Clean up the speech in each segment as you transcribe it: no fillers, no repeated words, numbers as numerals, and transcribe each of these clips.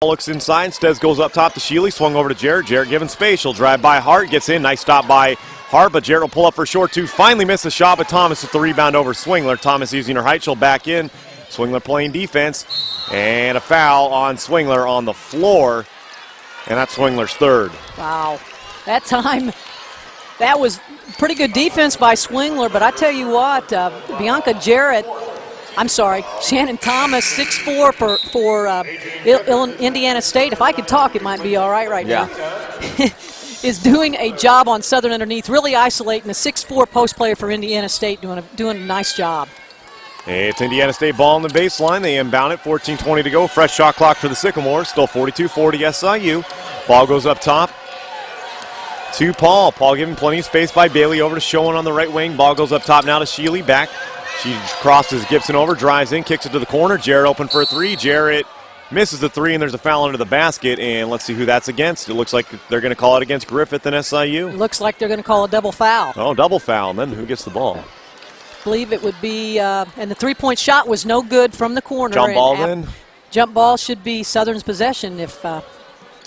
Looks inside, instead goes up top to Sheely, swung over to Jarrett. Jarrett given space, she'll drive by Hart, gets in, nice stop by Hart, but Jarrett will pull up for short two, finally misses a shot, but Thomas with the rebound over Swingler. Thomas using her height, she'll back in. Swingler playing defense, and a foul on Swingler on the floor, and that's Swingler's third. Wow, that time, that was pretty good defense by Swingler, but I tell you what, Shannon Thomas, 6'4" for Indiana State. If I could talk, it might be all right now. Is doing a job on Southern underneath, really isolating the 6'4" post player for Indiana State, doing a nice job. It's Indiana State ball on the baseline. They inbound it, 14:20 to go. Fresh shot clock for the Sycamores, still 42-40 SIU. Ball goes up top to Paul. Paul giving plenty of space by Bailey over to Schoen on the right wing. Ball goes up top now to Sheely, back. She crosses Gibson over, drives in, kicks it to the corner. Jarrett open for a three. Jarrett misses the three, and there's a foul under the basket, and let's see who that's against. It looks like they're going to call it against Griffith and SIU. It looks like they're going to call a double foul. Oh, double foul, and then who gets the ball? I believe it would be, and the three-point shot was no good from the corner. Jump ball then? Jump ball should be Southern's possession if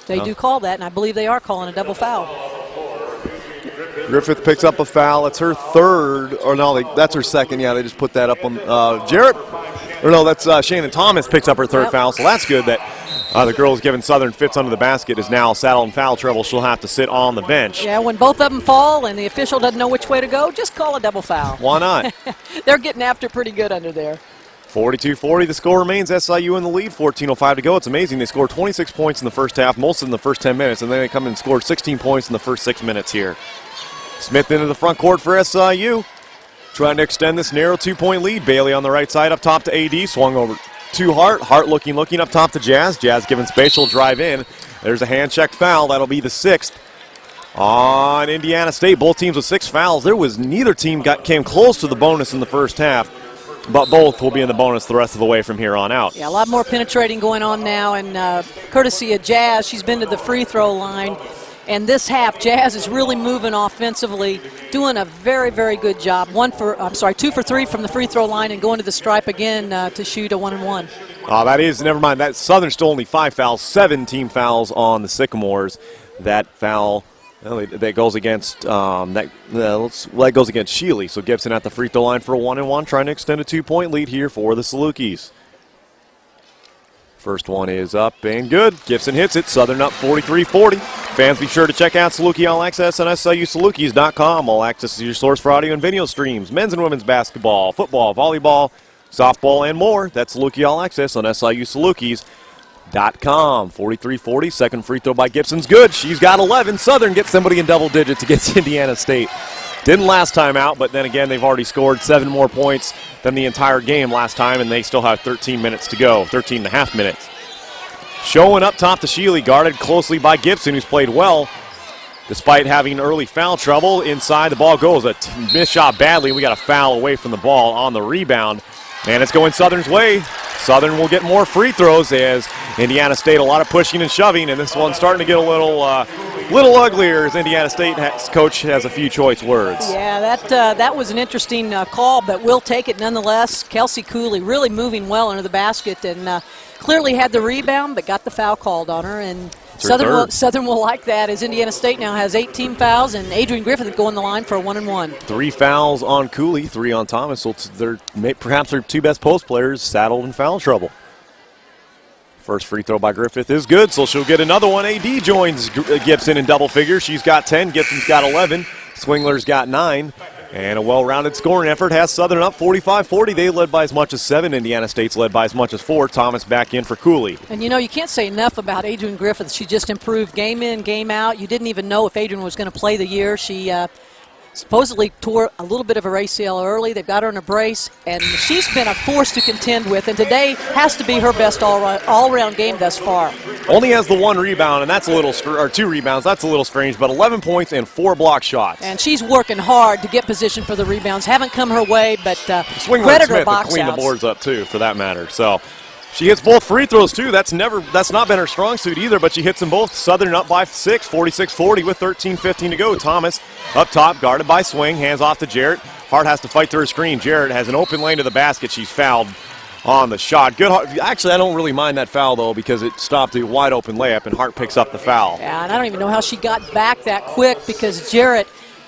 they do call that, and I believe they are calling a double foul. Griffith picks up a foul. It's her third, or no, that's her second. Yeah, they just put that up on Jarrett. Or no, that's Shannon Thomas picks up her third foul, so that's good that the girl who's given Southern fits under the basket is now saddled in foul trouble. She'll have to sit on the bench. Yeah, when both of them fall and the official doesn't know which way to go, just call a double foul. Why not? They're getting after pretty good under there. 42-40, the score remains SIU in the lead, 14:05 to go. It's amazing. They scored 26 points in the first half, most in the first 10 minutes, and then they come in and score 16 points in the first 6 minutes here. Smith into the front court for SIU. Trying to extend this narrow two-point lead. Bailey on the right side up top to AD. Swung over to Hart. Hart looking up top to Jazz. Jazz given space. She'll drive in. There's a hand check foul. That'll be the sixth on Indiana State. Both teams with 6 fouls. Neither team came close to the bonus in the first half, but both will be in the bonus the rest of the way from here on out. Yeah, a lot more penetrating going on now, and courtesy of Jazz, she's been to the free throw line. And this half, Jazz is really moving offensively, doing a very, very good job. 2 for 3 from the free throw line and going to the stripe again to shoot a 1-and-1. Never mind. That Southern still only 5 fouls, 7 team fouls on the Sycamores. That foul that goes against that goes against Sheely. So Gibson at the free throw line for a 1-and-1, trying to extend a 2-point lead here for the Salukis. First one is up and good. Gibson hits it. Southern up 43-40. Fans, be sure to check out Saluki All Access on SIUSalukis.com. All Access is your source for audio and video streams, men's and women's basketball, football, volleyball, softball, and more. That's Saluki All Access on SIUSalukis.com. 43-40. Second free throw by Gibson's good. She's got 11. Southern gets somebody in double digits against Indiana State. Didn't last time out, but then again, they've already scored 7 more points than the entire game last time, and they still have 13 minutes to go, 13 and a half minutes. Showing up top to Sheely, guarded closely by Gibson, who's played well despite having early foul trouble. Inside, the ball goes. A missed shot badly. We got a foul away from the ball on the rebound, and it's going Southern's way. Southern will get more free throws as Indiana State, a lot of pushing and shoving, and this one's starting to get a little uglier as Indiana State coach has a few choice words. Yeah, that was an interesting call, but we'll take it nonetheless. Kelsey Cooley really moving well under the basket and clearly had the rebound, but got the foul called on her. And Southern will like that as Indiana State now has 8 team fouls, and Adrian Griffith going the line for a 1-and-1. 3 fouls on Cooley, 3 on Thomas, so perhaps their 2 best post players saddled in foul trouble. First free throw by Griffith is good, so she'll get another one. AD joins Gibson in double figures. She's got 10, Gibson's got 11, Swingler's got 9. And a well-rounded scoring effort has Southern up 45-40. They led by as much as 7. Indiana State's led by as much as 4. Thomas back in for Cooley. And you can't say enough about Adrian Griffith. She just improved game in, game out. You didn't even know if Adrian was going to play the year. She supposedly tore a little bit of her ACL early. They've got her in a brace, and she's been a force to contend with, and today has to be her best all-around game thus far. Only has the 1 rebound, and that's a little, or 2 rebounds, that's a little strange, but 11 points and 4 block shots. And she's working hard to get position for the rebounds. Haven't come her way, but Swingler and Smith have cleaned the boards up, too, for that matter. So she hits both free throws, too. That's not been her strong suit either, but she hits them both. Southern up by 6, 46-40 with 13:15 to go. Thomas up top, guarded by Swing, hands off to Jarrett. Hart has to fight through her screen. Jarrett has an open lane to the basket. She's fouled on the shot. Good. Actually, I don't really mind that foul, though, because it stopped a wide-open layup, and Hart picks up the foul. Yeah, and I don't even know how she got back that quick because Jarrett,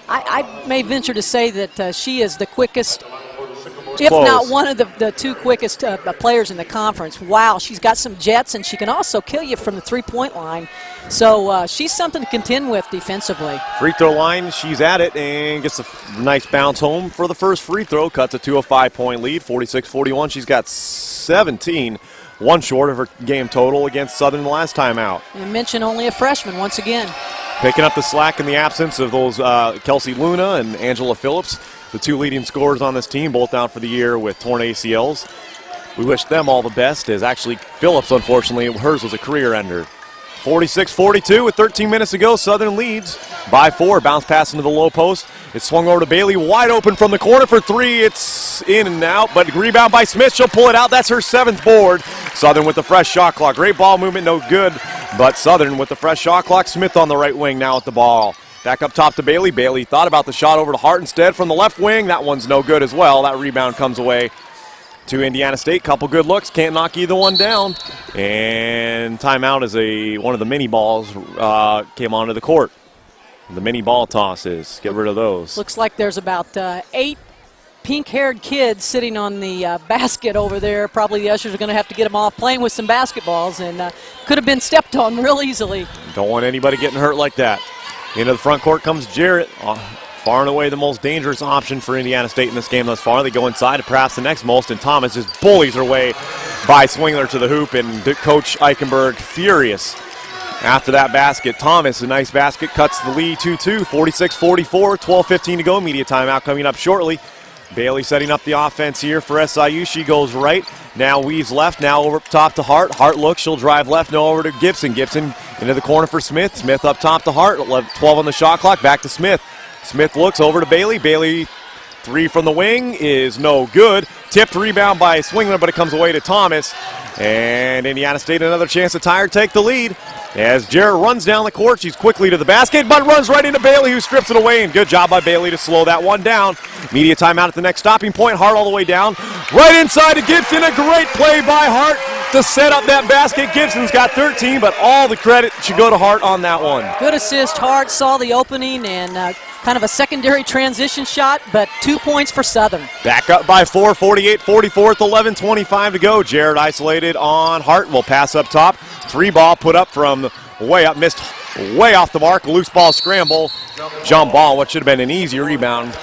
I may venture to say that she is the quickest, if Close. not one of the two quickest players in the conference. Wow, she's got some jets, and she can also kill you from the three-point line. So she's something to contend with defensively. Free throw line, she's at it and gets a nice bounce home for the first free throw. Cuts it to a 5-point lead, 46-41. She's got 17, one short of her game total against Southern the last time out. And mention only a freshman once again. Picking up the slack in the absence of those Kelsey Luna and Angela Phillips, the two leading scorers on this team, both down for the year with torn ACLs. We wish them all the best, as actually Phillips, unfortunately, hers was a career ender. 46-42 with 13 minutes to go. Southern leads by 4. Bounce pass into the low post. It's swung over to Bailey, wide open from the corner for 3. It's in and out, but rebound by Smith. She'll pull it out. That's her 7th board. Southern with the fresh shot clock. Great ball movement, no good, but Southern with the fresh shot clock. Smith on the right wing now at the ball. Back up top to Bailey. Bailey thought about the shot over to Hart instead from the left wing. That one's no good as well. That rebound comes away to Indiana State. Couple good looks. Can't knock either one down. And timeout as one of the mini balls came onto the court. The mini ball tosses. Get rid of those. Looks like there's about 8 pink-haired kids sitting on the basket over there. Probably the ushers are going to have to get them off playing with some basketballs, and could have been stepped on real easily. Don't want anybody getting hurt like that. Into the front court comes Jarrett. Far and away the most dangerous option for Indiana State in this game thus far. They go inside to perhaps the next most, and Thomas just bullies her way by swinging her to the hoop, and Coach Eichenberg furious after that basket. Thomas, a nice basket, cuts the lead 2-2, 46-44, 12:15 to go. Media timeout coming up shortly. Bailey setting up the offense here for SIU. She goes right, now weaves left, now over top to Hart. Hart looks, she'll drive left, no over to Gibson. Gibson into the corner for Smith. Smith up top to Hart, 12 on the shot clock, back to Smith. Smith looks over to Bailey. Bailey, 3 from the wing is no good. Tipped rebound by Swingler, but it comes away to Thomas. And Indiana State another chance to tie or take the lead. As Jarrett runs down the court, she's quickly to the basket, but runs right into Bailey, who strips it away, and good job by Bailey to slow that one down. Media timeout at the next stopping point. Hart all the way down. Right inside to Gibson. A great play by Hart to set up that basket. Gibson's got 13, but all the credit should go to Hart on that one. Good assist. Hart saw the opening and kind of a secondary transition shot, but 2 points for Southern. Back up by 4, 48-44, 11:25 to go. Jarrett isolated on Hart. Will pass up top. 3 ball put up from way up, missed way off the mark. Loose ball scramble. Jump ball, what should have been an easy rebound,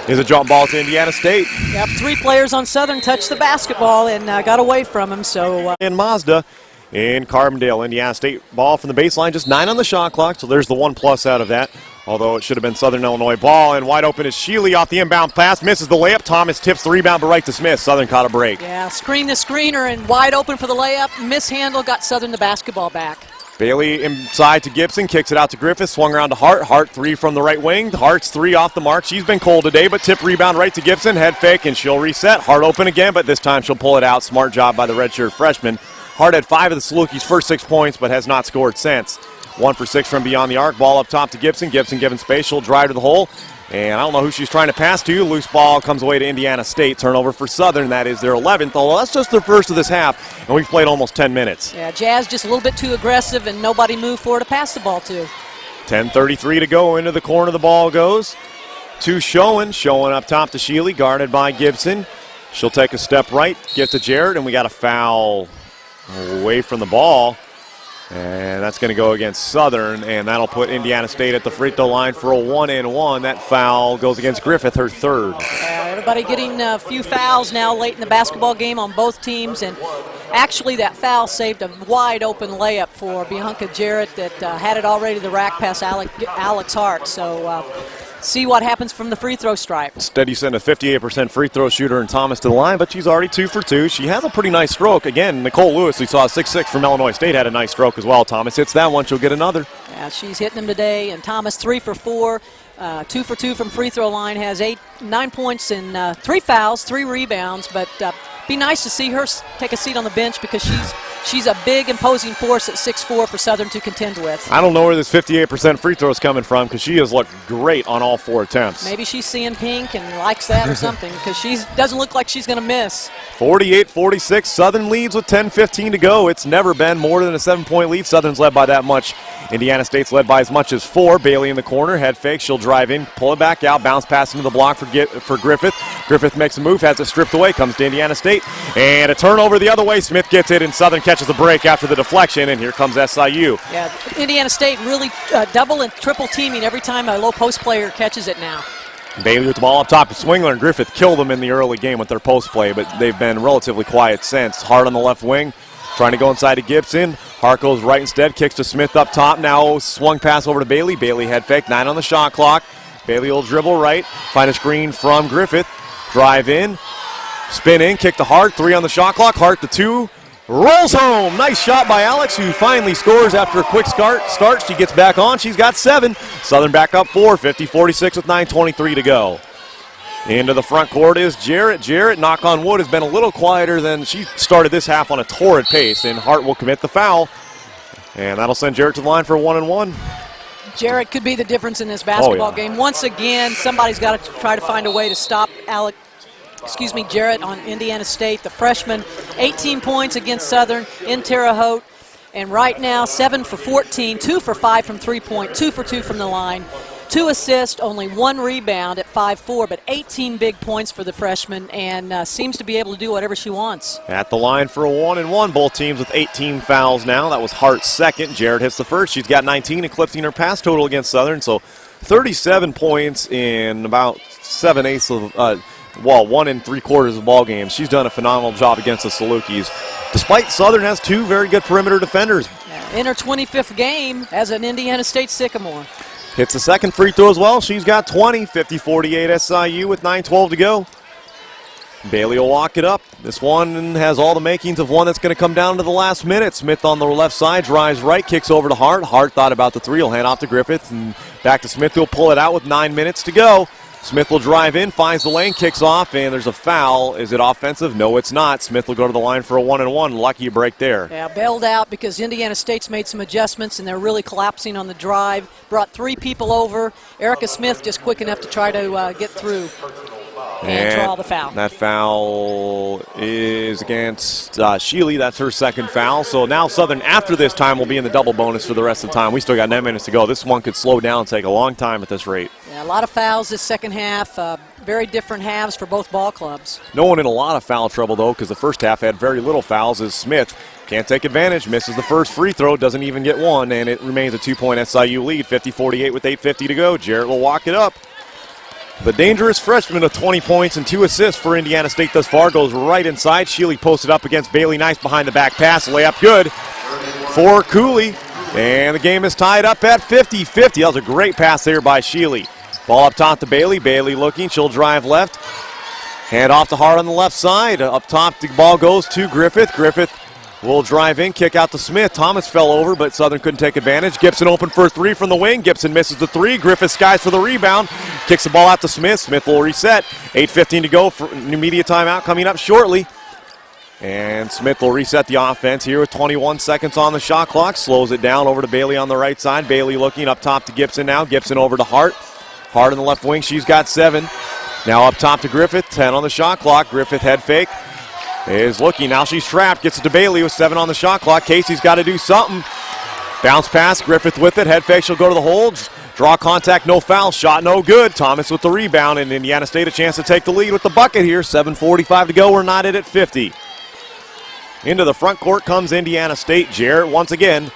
is a jump ball to Indiana State. Yep, 3 players on Southern touched the basketball and got away from him. So And Mazda in Carbondale. Indiana State ball from the baseline, just 9 on the shot clock, so there's the 1+ out of that. Although it should have been Southern Illinois ball, and wide open is Sheely off the inbound pass, misses the layup. Thomas tips the rebound, but right to Smith. Southern caught a break. yeah, screen the screener and wide open for the layup. Mishandle, got Southern the basketball back. Bailey inside to Gibson, kicks it out to Griffith, swung around to Hart. Hart 3 from the right wing. Hart's 3 off the mark. She's been cold today, but tip rebound right to Gibson. Head fake, and she'll reset. Hart open again, but this time she'll pull it out. Smart job by the redshirt freshman. Hart had 5 of the Salukis' first 6 points, but has not scored since. 1 for 6 from beyond the arc. Ball up top to Gibson. Gibson given space. She'll drive to the hole. And I don't know who she's trying to pass to. Loose ball comes away to Indiana State. Turnover for Southern. That is their 11th, although that's just their first of this half, and we've played almost 10 minutes. Yeah, Jazz just a little bit too aggressive, and nobody moved forward to pass the ball to. 10:33 to go. Into the corner the ball goes to Showing up top to Sheely, guarded by Gibson. She'll take a step right, get to Jarrett, and we got a foul away from the ball. And that's going to go against Southern, and that'll put Indiana State at the free throw line for a 1-and-1. That foul goes against Griffith, her 3rd. Everybody getting a few fouls now late in the basketball game on both teams, and actually that foul saved a wide open layup for Bianca Jarrett that had it already to the rack past Alex Hart. So see what happens from the free throw stripe. Instead, you send a 58% free throw shooter in Thomas to the line, but she's already 2 for 2. She has a pretty nice stroke. Again, Nicole Lewis, we saw 6'6" from Illinois State, had a nice stroke as well. Thomas hits that one, she'll get another. Yeah, she's hitting them today, and Thomas 3 for 4, 2 for 2 from free throw line, has 9 points and 3 fouls, 3 rebounds, but be nice to see her take a seat on the bench because she's she's a big, imposing force at 6'4" for Southern to contend with. I don't know where this 58% free throw is coming from because she has looked great on all 4 attempts. Maybe she's seeing pink and likes that or something because she doesn't look like she's going to miss. 48-46, Southern leads with 10:15 to go. It's never been more than a 7-point lead. Southern's led by that much. Indiana State's led by as much as 4. Bailey in the corner, head fake. She'll drive in, pull it back out, bounce pass into the block for Griffith. Griffith makes a move, has it stripped away, comes to Indiana State. And a turnover the other way. Smith gets it, and Southern catches a break after the deflection, and here comes SIU. Yeah, Indiana State really double and triple teaming every time a low post player catches it now. Bailey with the ball up top. Swingler and Griffith killed them in the early game with their post play, but they've been relatively quiet since. Hart on the left wing, trying to go inside to Gibson. Hart goes right instead, kicks to Smith up top. Now swung pass over to Bailey. Bailey head fake, 9 on the shot clock. Bailey will dribble right, find a screen from Griffith. Drive in, spin in, kick to Hart. 3 on the shot clock. Hart the 2. Rolls home. Nice shot by Alex, who finally scores after a quick start. She gets back on. She's got 7. Southern back up 4, 50-46 with 9:23 to go. Into the front court is Jarrett. Jarrett, knock on wood, has been a little quieter than she started this half on a torrid pace, and Hart will commit the foul. And that'll send Jarrett to the line for 1-1. Jarrett could be the difference in this basketball game. Once again, somebody's got to try to find a way to stop Jarrett on Indiana State, the freshman. 18 points against Southern in Terre Haute. And right now, 7 for 14, 2 for 5 from three-point, 2 for 2 from the line. 2 assists, only 1 rebound at 5'4", but 18 big points for the freshman, and seems to be able to do whatever she wants. At the line for a 1-1, both teams with 18 fouls now. That was Hart's second. Jarrett hits the first. She's got 19, eclipsing her pass total against Southern. So 37 points in about 7/8 of 1 3/4 of ball games. She's done a phenomenal job against the Salukis, despite Southern has 2 very good perimeter defenders. In her 25th game as an Indiana State Sycamore. Hits the second free throw as well. She's got 20, 50-48 SIU with 9:12 to go. Bailey will walk it up. This one has all the makings of one that's going to come down to the last minute. Smith on the left side, drives right, kicks over to Hart. Hart thought about the 3, he'll hand off to Griffith, and back to Smith, who'll pull it out with 9 minutes to go. Smith will drive in, finds the lane, kicks off, and there's a foul. Is it offensive? No, it's not. Smith will go to the line for a 1-1. Lucky break there. Yeah, bailed out because Indiana State's made some adjustments, and they're really collapsing on the drive. Brought 3 people over. Erica Smith just quick enough to try to get through and draw the foul. That foul is against Sheely. That's her second foul. So now Southern, after this time, will be in the double bonus for the rest of the time. We still got 9 minutes to go. This one could slow down and take a long time at this rate. Yeah, a lot of fouls this second half. Very different halves for both ball clubs. No one in a lot of foul trouble, though, because the first half had very little fouls, as Smith can't take advantage, misses the first free throw, doesn't even get one, and it remains a 2-point SIU lead, 50-48 with 8:50 to go. Jarrett will walk it up. The dangerous freshman of 20 points and 2 assists for Indiana State thus far goes right inside. Sheely posted up against Bailey. Nice behind the back pass. Layup good for Cooley. And the game is tied up at 50-50. That was a great pass there by Sheely. Ball up top to Bailey. Bailey looking. She'll drive left. Hand off to Hart on the left side. Up top, the ball goes to Griffith. Griffith will drive in, kick out to Smith. Thomas fell over, but Southern couldn't take advantage. Gibson open for 3 from the wing. Gibson misses the 3. Griffith skies for the rebound. Kicks the ball out to Smith. Smith will reset. 8:15 to go for new media timeout coming up shortly. And Smith will reset the offense here with 21 seconds on the shot clock. Slows it down over to Bailey on the right side. Bailey looking up top to Gibson now. Gibson over to Hart. Hart on the left wing. She's got 7. Now up top to Griffith. 10 on the shot clock. Griffith head fake. Is looking. Now she's trapped. Gets it to Bailey with 7 on the shot clock. Casey's got to do something. Bounce pass. Griffith with it. Head fake. She'll go to the hole. Draw contact. No foul. Shot no good. Thomas with the rebound. And Indiana State a chance to take the lead with the bucket here. 7:45 to go. We're knotted at 50. Into the front court comes Indiana State. Jarrett once again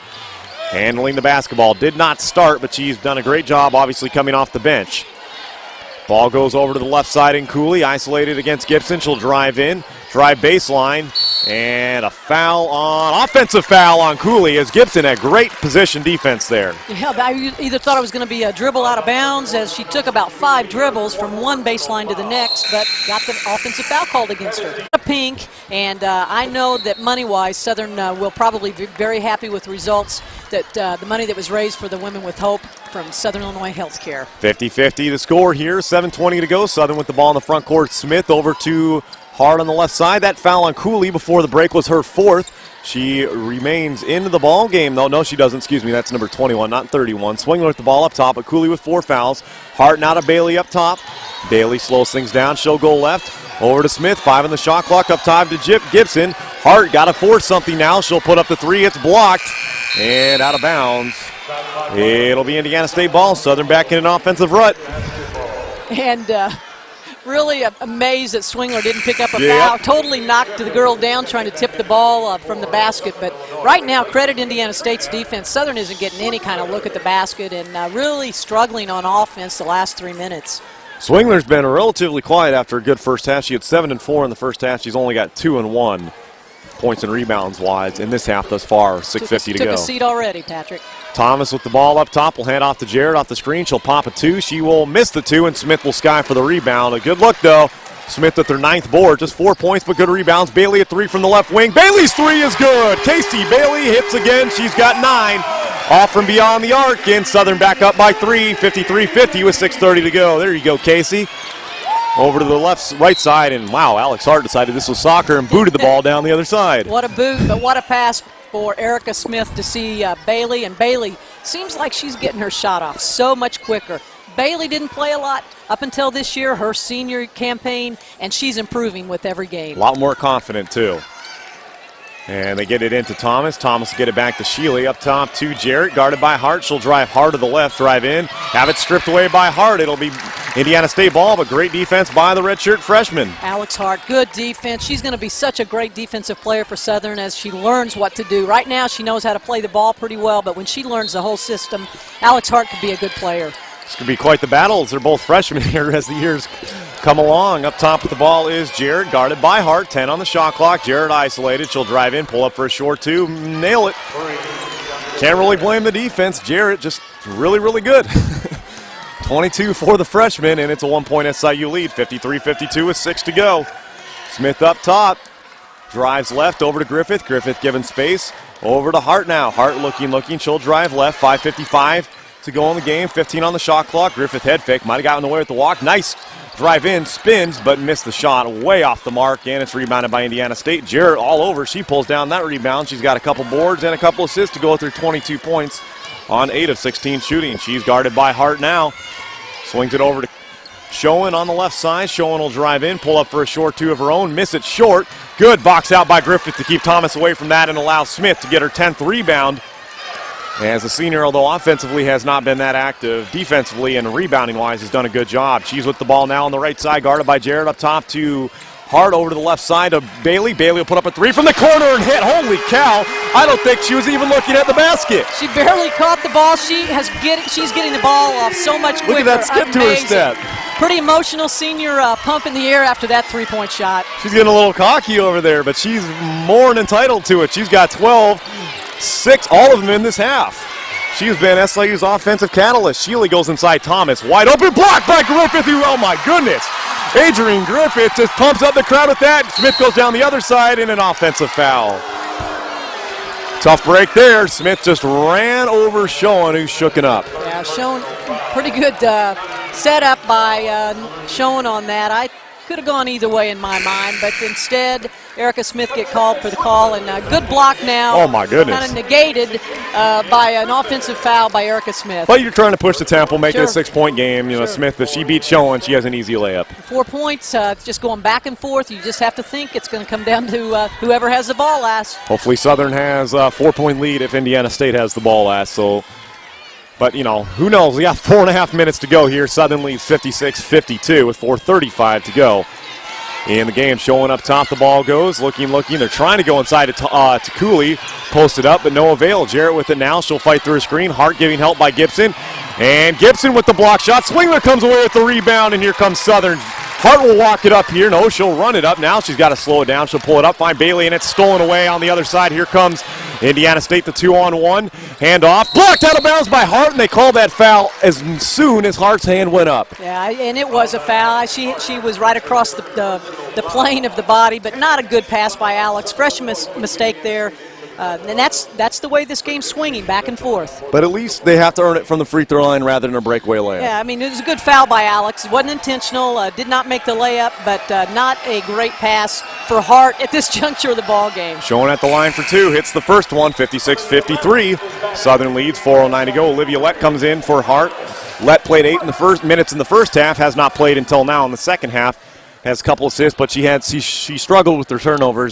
handling the basketball. Did not start, but she's done a great job obviously coming off the bench. Ball goes over to the left side in Cooley. Isolated against Gibson. She'll drive in. Drive baseline. And a offensive foul on Cooley as Gibson had great position defense there. Yeah, I either thought it was going to be a dribble out of bounds as she took about 5 dribbles from one baseline to the next, but got the offensive foul called against her. Pink, and I know that money-wise, Southern will probably be very happy with results, that the money that was raised for the Women with Hope from Southern Illinois Healthcare. 50-50 the score here, 7:20 to go. Southern with the ball in the front court. Smith over to Hard on the left side. That foul on Cooley before the break was her 4th. She remains into the ball game, though. No, she doesn't. Excuse me. That's number 21, not 31. Swingler with the ball up top, but Cooley with 4 fouls. Hart now to Bailey up top. Bailey slows things down. She'll go left. Over to Smith. 5 on the shot clock. Up top to Gibson. Hart got to force something now. She'll put up the 3. It's blocked. And out of bounds. It'll be Indiana State ball. Southern back in an offensive rut. And really amazed that Swingler didn't pick up a foul. Totally knocked the girl down trying to tip the ball from the basket. But right now, credit Indiana State's defense. Southern isn't getting any kind of look at the basket and really struggling on offense the last 3 minutes. Swingler's been relatively quiet after a good first half. She had 7 and 4 in the first half. She's only got 2 and 1 points and rebounds wise in this half thus far. 6:50 to go. Took a seat already, Patrick. Thomas with the ball up top will hand off to Jarrett off the screen. She'll pop a 2. She will miss the 2, and Smith will sky for the rebound. A good look, though. Smith with their 9th board. Just 4 points, but good rebounds. Bailey at 3 from the left wing. Bailey's 3 is good. Casey Bailey hits again. She's got 9. Off from beyond the arc, and Southern back up by 3. 53-50 with 6:30 to go. There you go, Casey. Over to the right side, and wow, Alex Hart decided this was soccer and booted the ball down the other side. What a boot, but what a pass for Erica Smith to see Bailey. And Bailey seems like she's getting her shot off so much quicker. Bailey didn't play a lot up until this year, her senior campaign, and she's improving with every game. A lot more confident, too. And they get it into Thomas. Thomas will get it back to Shealy. Up top to Jarrett, guarded by Hart. She'll drive hard to the left, drive in. Have it stripped away by Hart. It'll be Indiana State ball, but great defense by the redshirt freshman. Alex Hart, good defense. She's going to be such a great defensive player for Southern as she learns what to do. Right now she knows how to play the ball pretty well, but when she learns the whole system, Alex Hart could be a good player. This could be quite the battle as they're both freshmen here as the years come along. Up top with the ball is Jarrett, guarded by Hart. 10 on the shot clock. Jarrett isolated. She'll drive in, pull up for a short 2, nail it. Can't really blame the defense. Jarrett just really, really good. 22 for the freshman, and it's a 1-point SIU lead. 53-52 with 6 to go. Smith up top. Drives left over to Griffith. Griffith given space. Over to Hart now. Hart looking. She'll drive left. 5:55 to go in the game. 15 on the shot clock. Griffith head fake. Might have gotten away with the walk. Nice drive in. Spins, but missed the shot. Way off the mark, and it's rebounded by Indiana State. Jarrett all over. She pulls down that rebound. She's got a couple boards and a couple assists to go with her 22 points on 8 of 16 shooting. She's guarded by Hart now. Swings it over to Schoen on the left side. Schoen will drive in, pull up for a short 2 of her own. Miss it short. Good box out by Griffith to keep Thomas away from that and allow Smith to get her 10th rebound. As a senior, although offensively has not been that active, defensively and rebounding-wise has done a good job. She's with the ball now on the right side, guarded by Jarrett up top to Hart over to the left side of Bailey. Bailey will put up a 3 from the corner and hit. Holy cow. I don't think she was even looking at the basket. She barely caught the ball. She's getting the ball off so much quicker. Look at that skip to her step. Pretty emotional senior pump in the air after that 3-point shot. She's getting a little cocky over there, but she's more than entitled to it. She's got 12, 6, all of them in this half. She's been SIU's offensive catalyst. Shealy goes inside Thomas. Wide open, blocked by Griffith, who, oh my goodness. Adrian Griffith just pumps up the crowd with that. Smith goes down the other side in an offensive foul. Tough break there. Smith just ran over Schoen, who's shooken up. Yeah, Schoen, pretty good setup by Schoen on that. I could have gone either way in my mind, but instead, Erica Smith get called for the call, and good block now. Oh, my goodness. Kind of negated by an offensive foul by Erica Smith. But you're trying to push the tempo, make it a 6-point game. You know, Sure. Smith, if she beats Schoen, she has an easy layup. 4 points, just going back and forth. You just have to think it's going to come down to whoever has the ball last. Hopefully Southern has a 4-point lead if Indiana State has the ball last. So, but, you know, who knows? We got 4.5 minutes to go here. Southern leads 56-52 with 4:35 to go in the game. Showing up top, the ball goes. Looking. They're trying to go inside to Cooley. Posted up, but no avail. Jarrett with it now. She'll fight through a screen. Hart giving help by Gibson. And Gibson with the block shot. Swingler comes away with the rebound, and here comes Southern. Hart will walk it up here. No, she'll run it up. Now she's got to slow it down. She'll pull it up, find Bailey, and it's stolen away on the other side. Here comes Indiana State, the 2-on-1. Handoff. Blocked out of bounds by Hart, and they called that foul as soon as Hart's hand went up. Yeah, and it was a foul. She was right across the plane of the body, but not a good pass by Alex. Fresh mistake there. And that's the way this game's swinging, back and forth. But at least they have to earn it from the free throw line rather than a breakaway layup. Yeah, I mean, it was a good foul by Alex. It wasn't intentional, did not make the layup, but not a great pass for Hart at this juncture of the ball game. Showing at the line for two, hits the first one, 56-53. Southern leads, 4:09 to go. Olivia Lett comes in for Hart. Lett played 8 minutes in the first half, has not played until now in the second half. Has a couple assists, but she struggled with her turnovers.